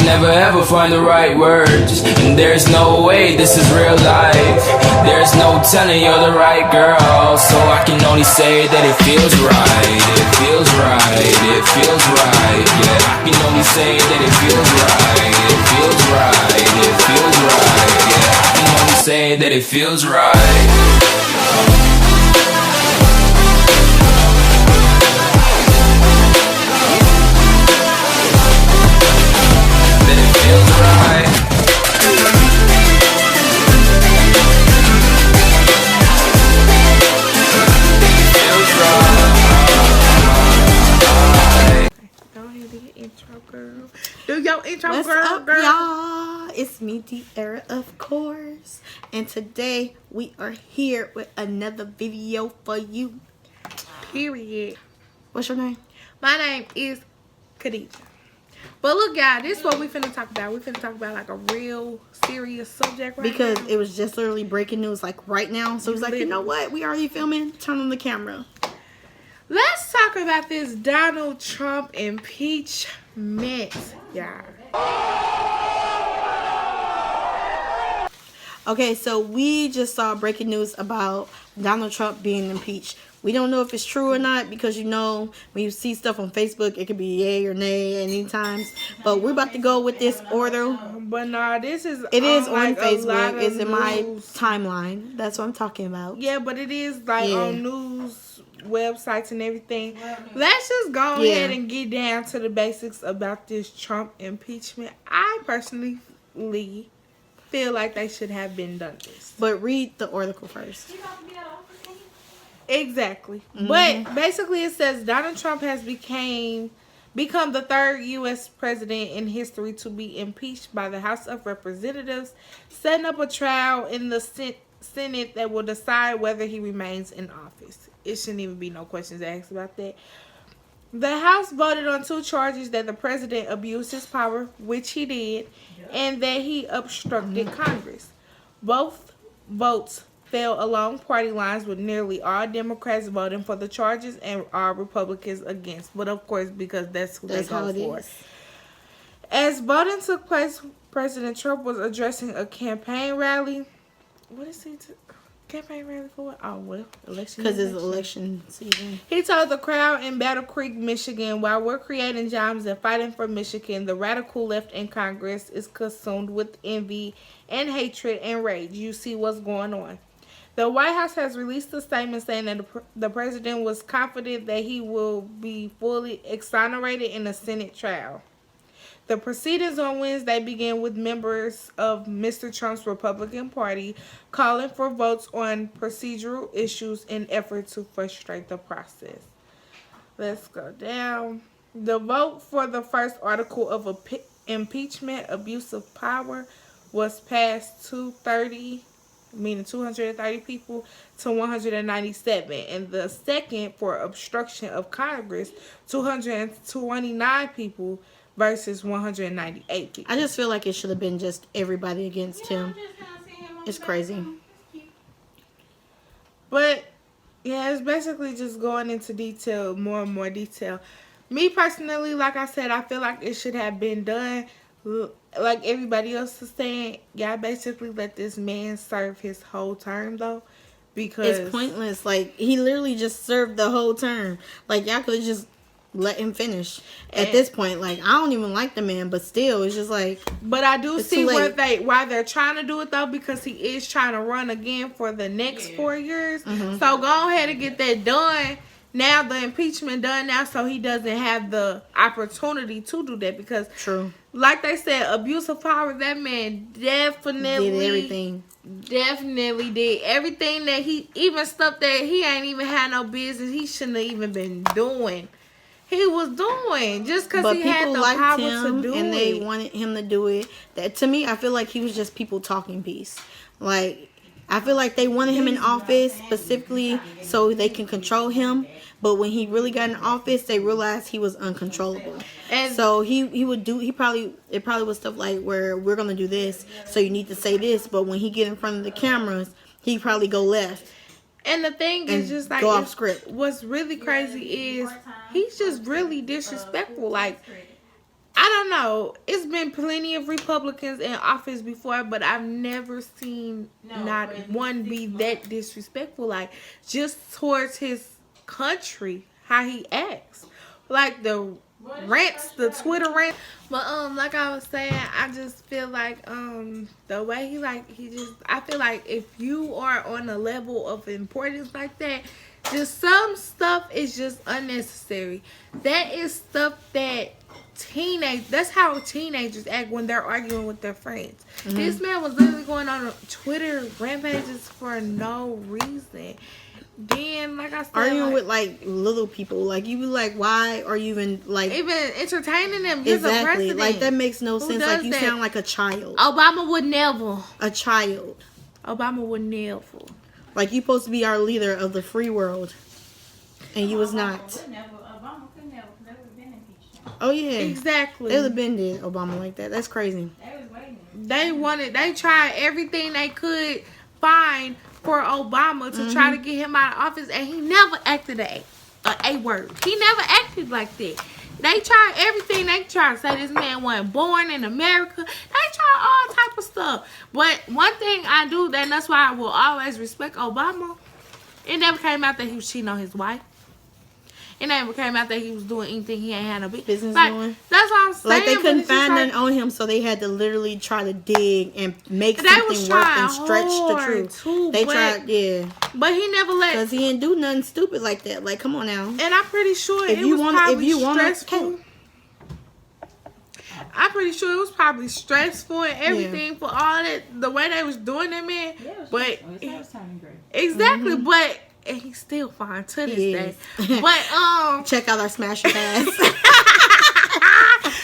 Never ever find the right words, and there's no way this is real life. There's no telling you're the right girl, so I can only say that it feels right. It feels right, it feels right. Yeah, I can only say that it feels right. It feels right, it feels right. Yeah, I can only say that it feels right. Do your intro, What's girl, up, girl. y'all? It's me, Tiara, of course. And today we are here with another video for you. Period. What's your name? My name is KHADIJAH. But look, y'all, this is what we finna talk about. We finna talk about like a real serious subject right Because now. it was just literally breaking news like right now. So it was like, you know what? We already filming. Turn on the camera. Let's talk about this Donald Trump impeachment, y'all. Okay, so we just saw breaking news about Donald Trump being impeached. We don't know if it's true or not because, you know, when you see stuff on Facebook, it could be yay or nay any times. But we're about to go with this order. But nah, this is It is on like Facebook. It's in my news. timeline. That's what I'm talking about. Yeah, but it is like on news websites and everything. Let's just go ahead and get down to the basics about this Trump impeachment. I personally feel like they should have been done this. But read the article first. Exactly. But basically it says Donald Trump has become the third U.S. president in history to be impeached by the House of Representatives, setting up a trial in the Senate that will decide whether he remains in office. It shouldn't even be no questions asked about that. The House voted on 2 charges that the president abused his power, which he did, and that he obstructed Congress. Both votes fell along party lines, with nearly all Democrats voting for the charges and all Republicans against. But of course, because that's who they go for. As voting took place, President Trump was addressing a campaign rally. What is he? Campaign rally for what? Oh, well, election. Because it's election season. He told the crowd in Battle Creek, Michigan, while we're creating jobs and fighting for Michigan, the radical left in Congress is consumed with envy and hatred and rage. You see what's going on. The White House has released a statement saying that the president was confident that he will be fully exonerated in a Senate trial. The proceedings on Wednesday began with members of Mr. Trump's Republican Party calling for votes on procedural issues in effort to frustrate the process. Let's go down. The vote for the first article of impeachment, abuse of power, was passed 230 people to 197, and the second for obstruction of Congress, 229 people versus 198 people. I just feel like it should have been just everybody against him. It's crazy. But yeah, it's basically just going into detail, more and more detail. Me personally, like I said, I feel like it should have been done. Like everybody else is saying, y'all basically let this man serve his whole term though, because it's pointless. Like, he literally just served the whole term. Like, y'all could have just let him finish at this point. Like, I don't even like the man, but still, it's just like. But I do see why they're trying to do it though, because he is trying to run again for the next 4 years. So go ahead and get that done. Now the impeachment done now, so he doesn't have the opportunity to do that, because like they said, abuse of power, that man definitely did everything. Definitely did everything that even stuff that he ain't even had no business, he shouldn't have even been doing. he was doing just because But he had people the liked power him, to do and it. they wanted him to do it. That to me, I feel like he was just people talking piece. Like, I feel like they wanted him in office specifically so they can control him. But when he really got in office, they realized he was uncontrollable. And So it probably was stuff like where we're gonna do this, so you need to say this. But when he get in front of the cameras, he probably go left. And the thing is, just like, go off script. What's really crazy is he's just really disrespectful. Like, I don't know. It's been plenty of Republicans in office before, but I've never seen not one be that disrespectful. Like, just towards his country, how he acts. Like, the rants, the Twitter rants. But like I was saying, I just feel like the way I feel like if you are on a level of importance like that, just some stuff is just unnecessary. That is stuff that that's how teenagers act when they're arguing with their friends. Mm-hmm. This man was literally going on Twitter rampages for no reason. Then, like I said, arguing with like little people, like you be like, why are you even entertaining them? You're exactly the president. like that makes no sense. Like you that? sound like a child. Obama would never. A child. Obama would never. Like you supposed to be our leader of the free world, and you was not. Obama could never been impeached. Oh yeah, exactly. They would have been did Obama like that. That's crazy. They was waiting. They tried everything they could find for Obama to try to get him out of office, and he never acted a word. He never acted like that. They tried everything. They tried to say this man wasn't born in America. They tried all type of stuff. But one thing I do, and that's why I will always respect Obama, it never came out that he was cheating on his wife. It never came out that he was doing anything he ain't had no business doing. That's what I'm saying. Like they couldn't find nothing on him, so they had to literally try to dig and make something work and stretch the truth. They tried, yeah. But he never let. Because he didn't do nothing stupid like that. Like, come on now. And I'm pretty sure if it you was want, probably if you want stressful. I'm pretty sure it was probably stressful and everything for all that, the way they was doing it, man. Yeah, but great. Exactly, but and he's still fine to this day. But check out our Smash Pass.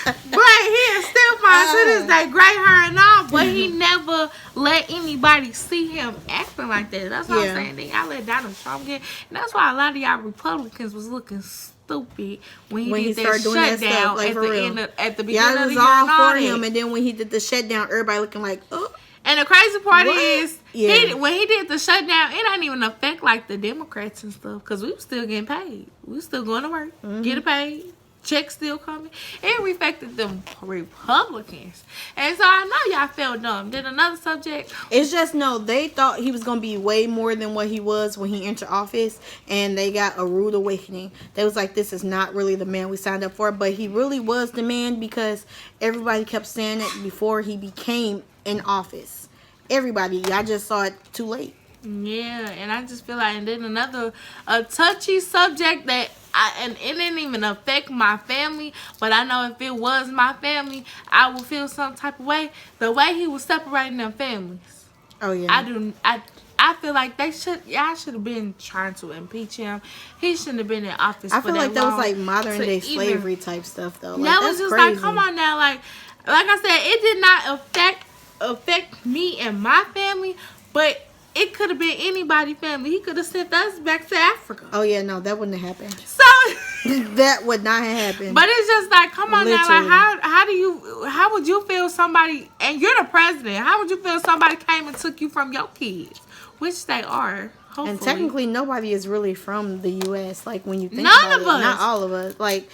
But he is still fine to this day, gray hair and all. But he never let anybody see him acting like that. That's what I'm saying. Then y'all let Donald Trump get. And that's why a lot of y'all Republicans was looking stupid when he did that shutdown like, at the beginning of the year. Y'all was all for him, and then when he did the shutdown, everybody looking like, oh. And the crazy part is, when he did the shutdown, it didn't even affect like the Democrats and stuff, because we were still getting paid. We were still going to work, getting paid, checks still coming. It affected them Republicans. And so I know y'all felt dumb. Then another subject. It's just, they thought he was going to be way more than what he was when he entered office, and they got a rude awakening. They was like, this is not really the man we signed up for, but he really was the man because everybody kept saying it before he became in office. Everybody, y'all just saw it too late. Yeah, and I just feel like, and then a touchy subject that and it didn't even affect my family, but I know if it was my family, I would feel some type of way. The way he was separating them families. Oh yeah. I feel like y'all should have been trying to impeach him. He shouldn't have been in office. I feel like that was like modern day slavery type stuff though. Like, that was just crazy. like, come on now, like I said, it did not affect me and my family, but it could have been anybody's family. He could have sent us back to Africa. Oh yeah, no, that wouldn't have happened. So that would not have happened. But it's just like, come on now, like how would you feel somebody, and you're the president, how would you feel somebody came and took you from your kids, which they are, hopefully. And technically nobody is really from the US, like when you think none about of it. us. Not all of us. Like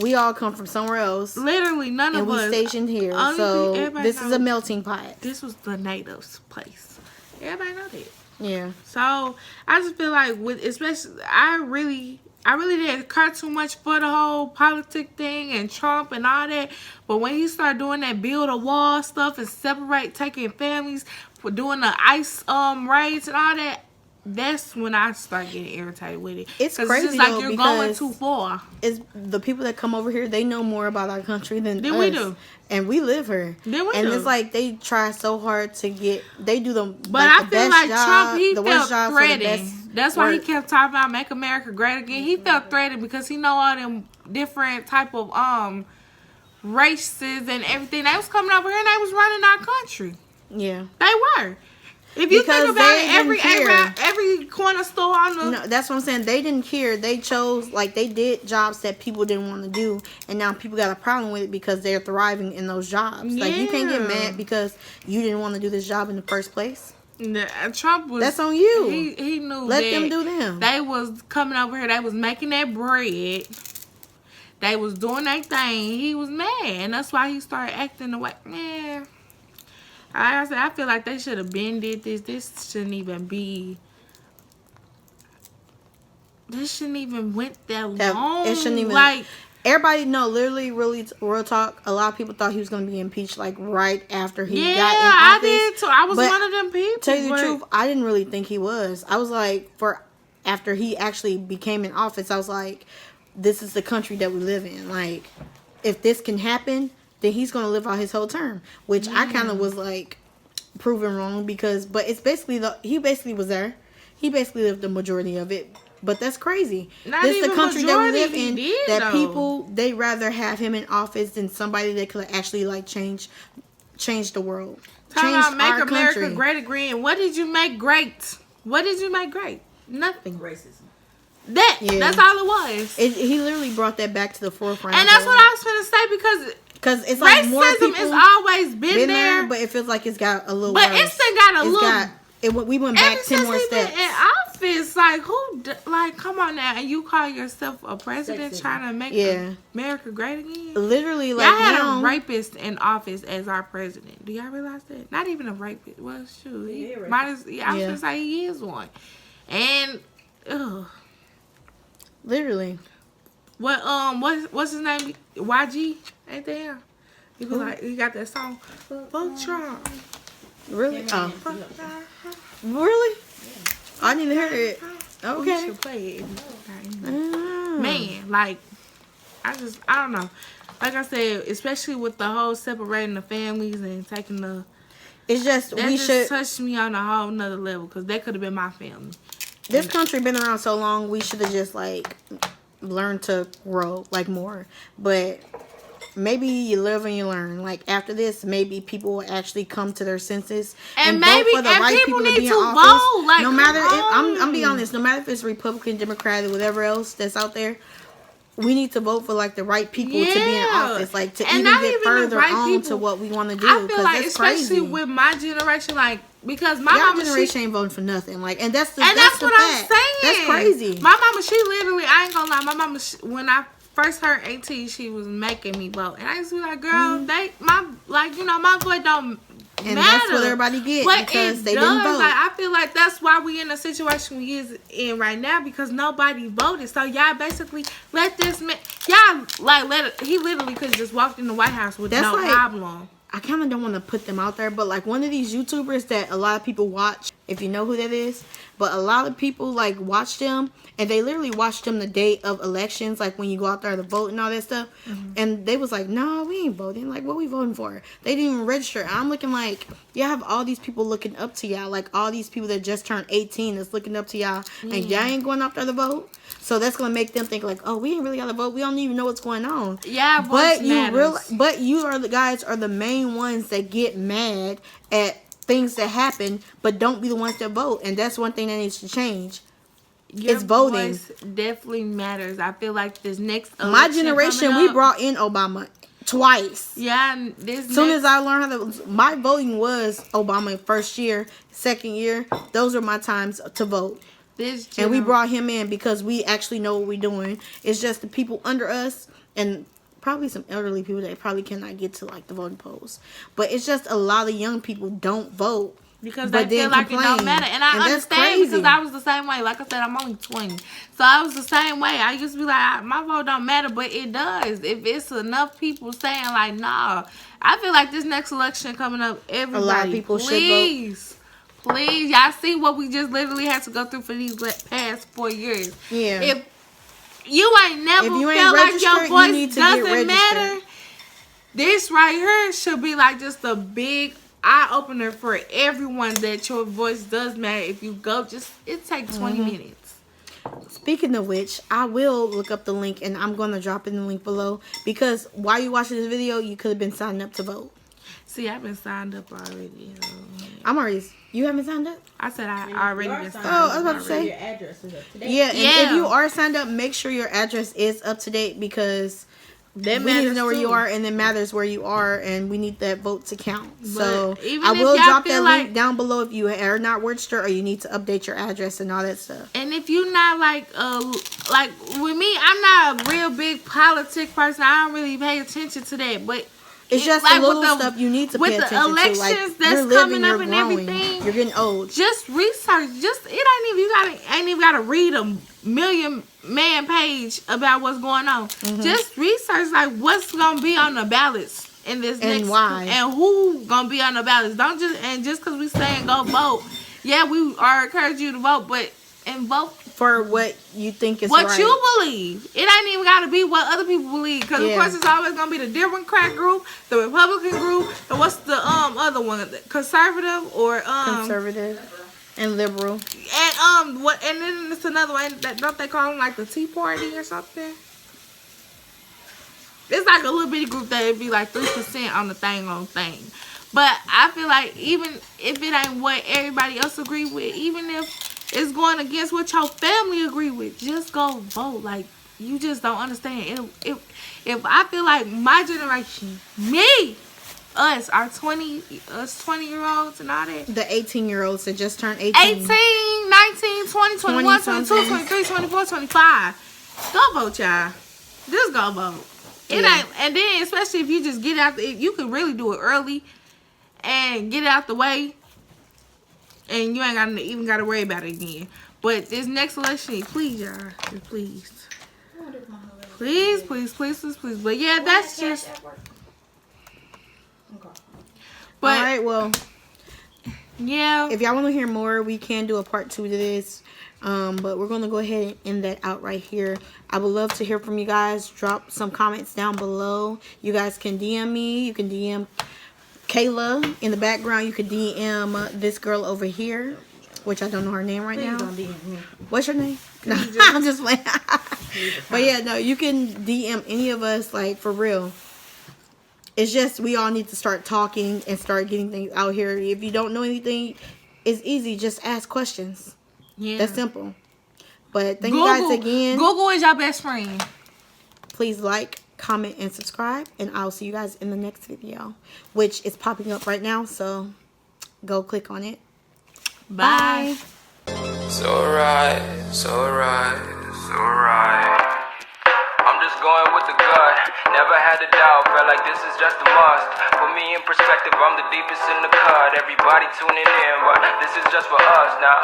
we all come from somewhere else. Literally none of us. And we stationed here. So this is a melting pot. This was the natives' place. Everybody know that. Yeah. So I just feel like especially I really didn't care too much for the whole politic thing and Trump and all that. But when he started doing that build a wall stuff and taking families, for doing the ICE raids and all that, that's when I start getting irritated with it. It's crazy it's just like you're going too far. It's the people that come over here, they know more about our country than us. We do. And we live here. It's like they try so hard to they do the But like I the feel best like job, Trump, he the felt threatened. That's why he kept talking about make America great again. He felt threatened because he know all them different type of races and everything. They was coming over here and they was running our country. Yeah, they were. If you because think about it, every corner store on the... No, that's what I'm saying. They didn't care. They chose, like, they did jobs that people didn't want to do, and now people got a problem with it because they're thriving in those jobs. Yeah. Like, you can't get mad because you didn't want to do this job in the first place. Trump was... That's on you. He knew Let that them do them. They was coming over here. They was making that bread. They was doing their thing. He was mad, and that's why he started acting the way... Man... I said, I feel like they should have been did this. This shouldn't even be. This shouldn't even went that long. It shouldn't even. Like, everybody know, literally, really, real talk. A lot of people thought he was going to be impeached like right after he got in office. I did too. I was one of them people. Tell you the truth, I didn't really think he was. I was like, after he actually became in office, I was like, this is the country that we live in. Like, if this can happen, then he's going to live out his whole term, which I kind of was like proven wrong but it's basically he basically was there. He basically lived the majority of it, but that's crazy. This is the country that we live in, people, they rather have him in office than somebody that could actually like change the world. Talking about make America great again. What did you make great? What did you make great? Nothing. Racism. That's all it was. He literally brought that back to the forefront. And that's what I was going to say because it's like racism more people has always been there, but it feels like it's got a little. But worse. It's still got a little. We went back 10 more steps. In office, like, come on now, and you call yourself a president trying to make America great again? Literally, like, y'all had a rapist in office as our president. Do y'all realize that? Not even a rapist. Well, shoot, I was gonna say he is one. And, literally. What's his name? YG? Ain't there? He was like, he got that song. Fuck Trump. Really? Oh. Really? Yeah. I need to hear it. Okay. We should play it. Man, like, I don't know. Like I said, especially with the whole separating the families and taking the... It's just, that touched me on a whole nother level because that could have been my family. This country been around so long, we should have just, like, learned to grow, like, more. But... maybe you live and you learn. Like, after this, maybe people will actually come to their senses and maybe vote for the right people to be in office. Vote. Like, no matter if I'm being honest, no matter if it's Republican, Democrat, or whatever else that's out there, we need to vote for like the right people to be in office, like to even get further on to what we want to do. I feel like, that's especially crazy. With my generation, like because my mama generation ain't voting for nothing. Like, and that's what I'm saying. That's crazy. My mama, she literally, I ain't gonna lie, my mama, when I first heard 18, she was making me vote, and I used to be like, girl, my vote don't and matter. That's what everybody get because they didn't vote. Like, I feel like that's why we in the situation we is in right now because nobody voted. So y'all basically let this man, he literally could just walked in the White House with no problem. I kind of don't want to put them out there, but like one of these YouTubers that a lot of people watch, if you know who that is, but a lot of people like watch them and they literally watch them the day of elections, like when you go out there to vote and all that stuff. Mm-hmm. And they was like, no, we ain't voting. Like, what we voting for? They didn't even register. I'm looking like, you have all these people looking up to y'all, like all these people that just turned 18 that's looking up to y'all, and y'all ain't going out there to vote. So that's gonna make them think like, oh, we ain't really gotta vote. We don't even know what's going on. Yeah, but you are the guys are the main ones that get mad at things that happen, but don't be the ones that vote. And that's one thing that needs to change. It's voting. Voice definitely matters. I feel like this next election my generation, we brought in Obama twice. Yeah, soon as I learned how to, my voting was Obama first year, second year. Those are my times to vote. And we brought him in because we actually know what we're doing. It's just the people under us and probably some elderly people that probably cannot get to like the voting polls. But it's just a lot of young people don't vote. Because they feel like it don't matter. And I understand because I was the same way. Like I said, I'm only 20. So I was the same way. I used to be like, my vote don't matter, but it does. If it's enough people saying like, nah. I feel like this next election coming up, everybody, a lot of people should vote. Please, y'all see what we just literally had to go through for these past 4 years. Yeah. If you ain't never felt like your voice doesn't matter, this right here should be like just a big eye-opener for everyone that your voice does matter. If you go, it takes 20 minutes. Speaking of which, I will look up the link and I'm going to drop in the link below because while you watching this video, you could have been signed up to vote. See, I've been signed up already. I'm already. You haven't signed up? I said I already been signed up. Oh, I was about to say. Your address is up to date. Yeah, and if you are signed up, make sure your address is up to date because That we need to matters know where too. you are, and it matters where you are, and we need that vote to count. So even I if will y'all drop feel that like- link down below if you are not registered or you need to update your address and all that stuff. And if you're not like with me, I'm not a real big politic person. I don't really pay attention to that. But It's just like the little with the- stuff you need to with pay the attention to. Like elections that's you're living, coming up you're and growing, everything. you're getting old. just research. Just it ain't even ain't even gotta read a million man page about what's going on. Just research like what's gonna be on the ballots in this And next why. and who gonna be on the ballots. Don't just because we saying go vote. Yeah, we are encouraging you to vote, but vote For what you think is what right. you believe. It ain't even gotta be what other people believe. Because of Yeah. course it's always gonna be the Democrat group, the Republican group, and what's the other one? The conservative or Conservative and liberal. and what and then it's another one that don't they call them like the Tea Party or something? It's like a little bitty group that would be like 3% on the thing. But I feel like even if it ain't what everybody else agree with, even if it's going against what your family agree with, just go vote. Like you just don't understand. If I feel like my generation, us 20-year-olds and all that. The 18-year-olds that just turned 18. 18, 19, 20, 21, 22, something. 23, 24, 25. Go vote, y'all. Just go vote. It Yeah. ain't, and then especially if you just get out, you can really do it early and get it out the way, and you ain't even gotta worry about it again. But this next election, please, y'all, please. Please. But yeah, that's just. But All right, well, yeah, if y'all want to hear more, we can do a part 2 to this. But we're going to go ahead and end that out right here. I would love to hear from you guys. Drop some comments down below. You guys can DM me. You can DM Kayla in the background. You can DM this girl over here, which I don't know her name right now. What's your name? No, I'm just playing. But yeah, no, you can DM any of us, like, for real. It's just we all need to start talking and start getting things out here. If you don't know anything, it's easy. Just ask questions. yeah. That's simple. But thank you guys again. Google is your best friend. Please like, comment, and subscribe. And I'll see you guys in the next video, which is popping up right now. So go click on it. Bye. So right. I'm just going with the gut. Never had a doubt, felt like this is just a must. Put me in perspective, I'm the deepest in the cut. Everybody tuning in, but this is just for us now.